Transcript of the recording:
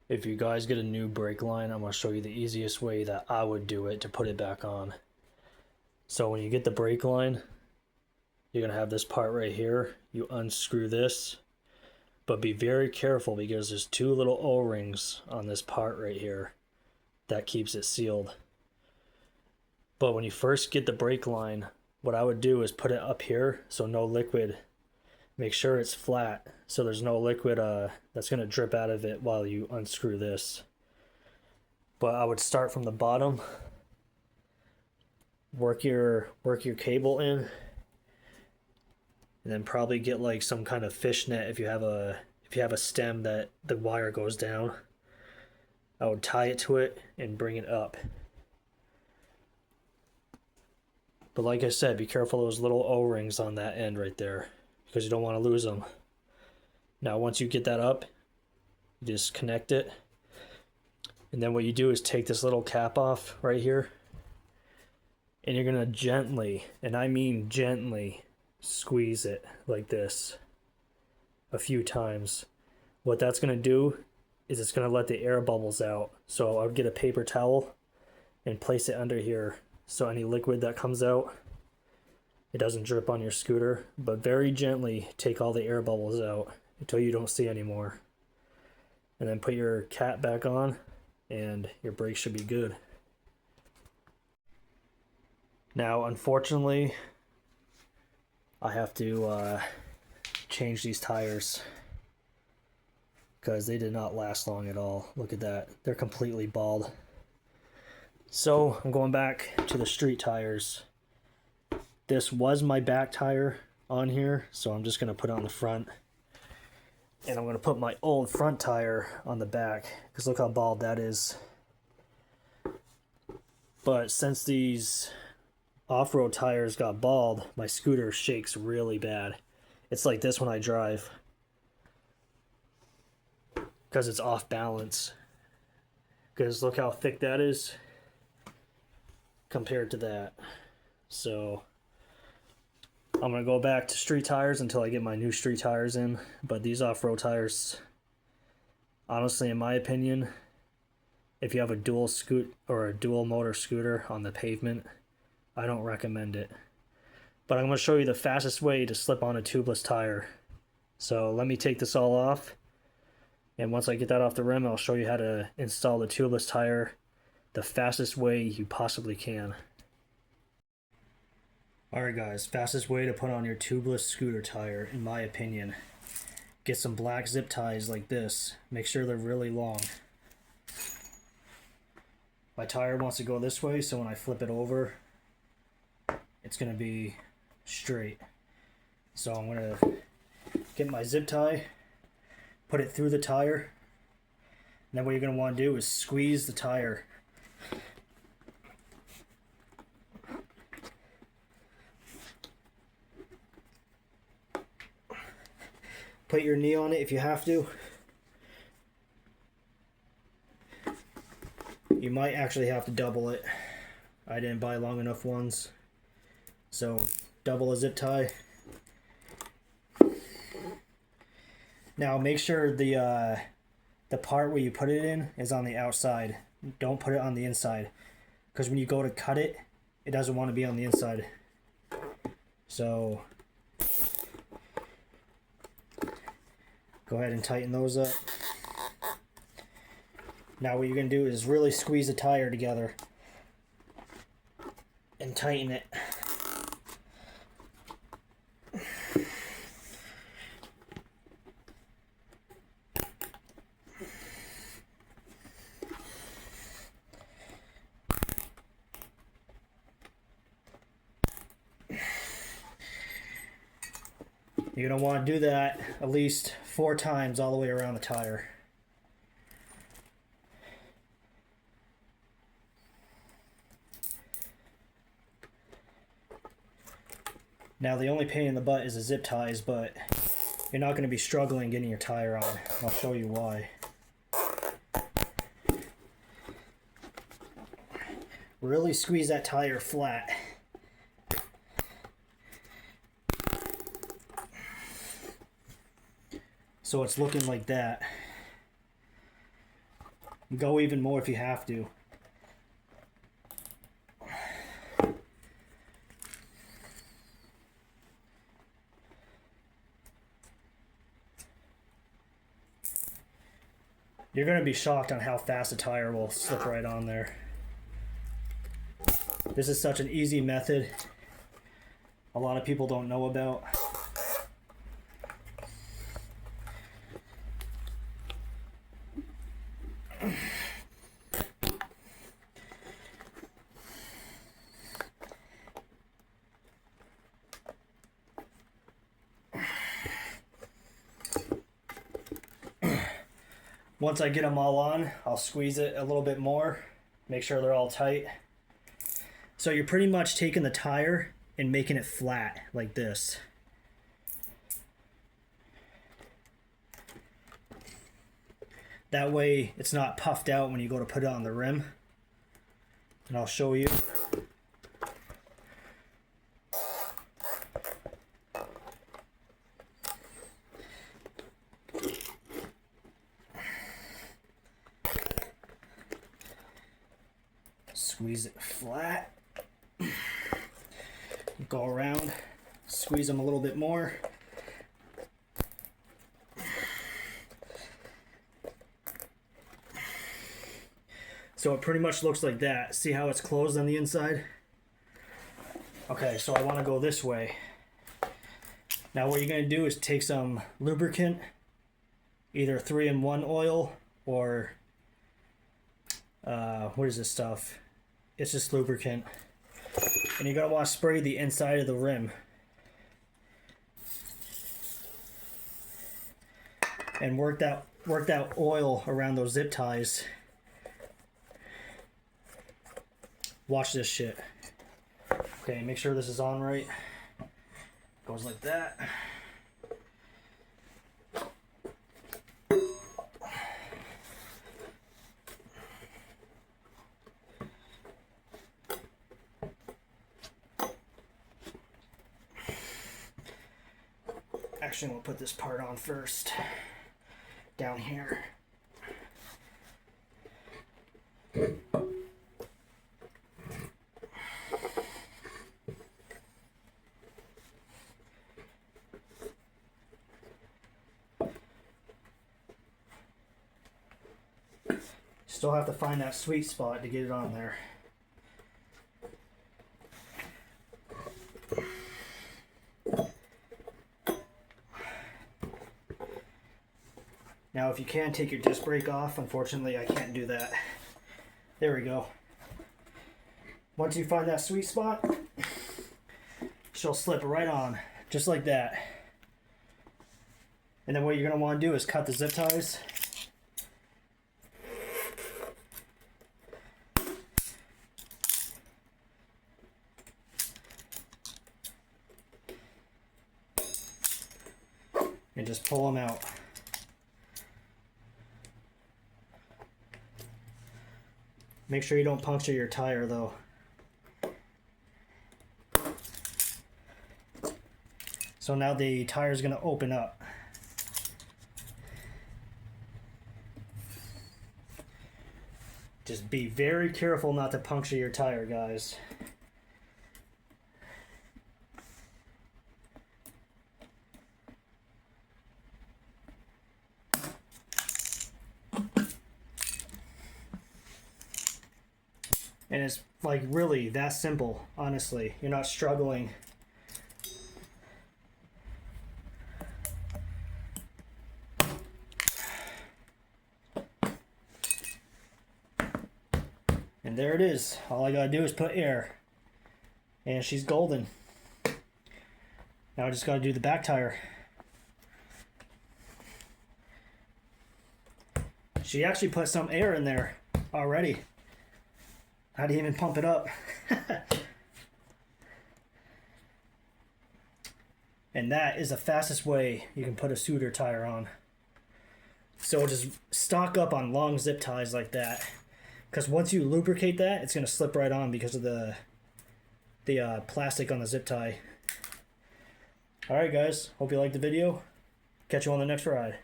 If you guys get a new brake line, I'm going to show you the easiest way that I would do it to put it back on. So when you get the brake line, you're going to have this part right here. You unscrew this, but be very careful because there's two little O-rings on this part right here that keeps it sealed. But when you first get the brake line, what I would do is put it up here so no liquid. Make sure it's flat so there's no liquid that's going to drip out of it while you unscrew this. But I would start from the bottom, work your cable in, and then probably get like some kind of fishnet if you have a stem that the wire goes down. I would tie it to it and bring it up. But like I said, be careful of those little O-rings on that end right there, because you don't want to lose them. Now once you get that up, you just connect it. And then what you do is take this little cap off right here. And you're going to gently, and I mean gently, squeeze it like this a few times. What that's going to do is it's going to let the air bubbles out. So I would get a paper towel and place it under here so any liquid that comes out, it doesn't drip on your scooter. But very gently take all the air bubbles out until you don't see any more. And then put your cap back on and your brakes should be good. Now unfortunately I have to change these tires because they did not last long at all. Look at that, they're completely bald. So I'm going back to the street tires. This was my back tire on here, so I'm just going to put it on the front. And I'm going to put my old front tire on the back, because look how bald that is. But since these off-road tires got bald, my scooter shakes really bad. It's like this when I drive, because it's off balance. Because look how thick that is compared to that. So I'm going to go back to street tires until I get my new street tires in. But these off-road tires, honestly, in my opinion, if you have a dual motor scooter on the pavement, I don't recommend it. But I'm going to show you the fastest way to slip on a tubeless tire. So let me take this all off. And once I get that off the rim, I'll show you how to install the tubeless tire the fastest way you possibly can. Alright guys, fastest way to put on your tubeless scooter tire, in my opinion. Get some black zip ties like this. Make sure they're really long. My tire wants to go this way, so when I flip it over, it's going to be straight. So I'm going to get my zip tie, put it through the tire, and then what you're going to want to do is squeeze the tire. Put your knee on it if you have to. You might actually have to double it. I didn't buy long enough ones. So double a zip tie. Now make sure the part where you put it in is on the outside. Don't put it on the inside, because when you go to cut it, it doesn't want to be on the inside. So go ahead and tighten those up. Now what you're going to do is really squeeze the tire together and tighten it. You're going to want to do that at least 4 times all the way around the tire. Now the only pain in the butt is the zip ties, but you're not going to be struggling getting your tire on. I'll show you why. Really squeeze that tire flat. So it's looking like that. Go even more if you have to. You're going to be shocked on how fast a tire will slip right on there. This is such an easy method a lot of people don't know about. Once I get them all on, I'll squeeze it a little bit more, make sure they're all tight. So you're pretty much taking the tire and making it flat like this. That way it's not puffed out when you go to put it on the rim. And I'll show you. Squeeze it flat. Go around, squeeze them a little bit more. So it pretty much looks like that. See how it's closed on the inside? Okay, so I want to go this way. Now what you're going to do is take some lubricant, either 3-in-1 oil or what is this stuff? It's just lubricant. And you're going to want to spray the inside of the rim. And work that oil around those zip ties. Watch this shit. Okay, make sure this is on right. Goes like that. Actually, we'll put this part on first. Down here. Still have to find that sweet spot to get it on there. Now if you can take your disc brake off, unfortunately I can't do that. There we go. Once you find that sweet spot, she'll slip right on, just like that. And then what you're going to want to do is cut the zip ties. And just pull them out. Make sure you don't puncture your tire though. So now the tire is going to open up. Just be very careful not to puncture your tire, guys. And it's like really that simple, honestly. You're not struggling. And there it is. All I gotta do is put air. And she's golden. Now I just gotta do the back tire. She actually put some air in there already. I didn't even pump it up. And that is the fastest way you can put a suitor tire on. So just stock up on long zip ties like that. Because once you lubricate that, it's going to slip right on because of the plastic on the zip tie. Alright guys, hope you liked the video. Catch you on the next ride.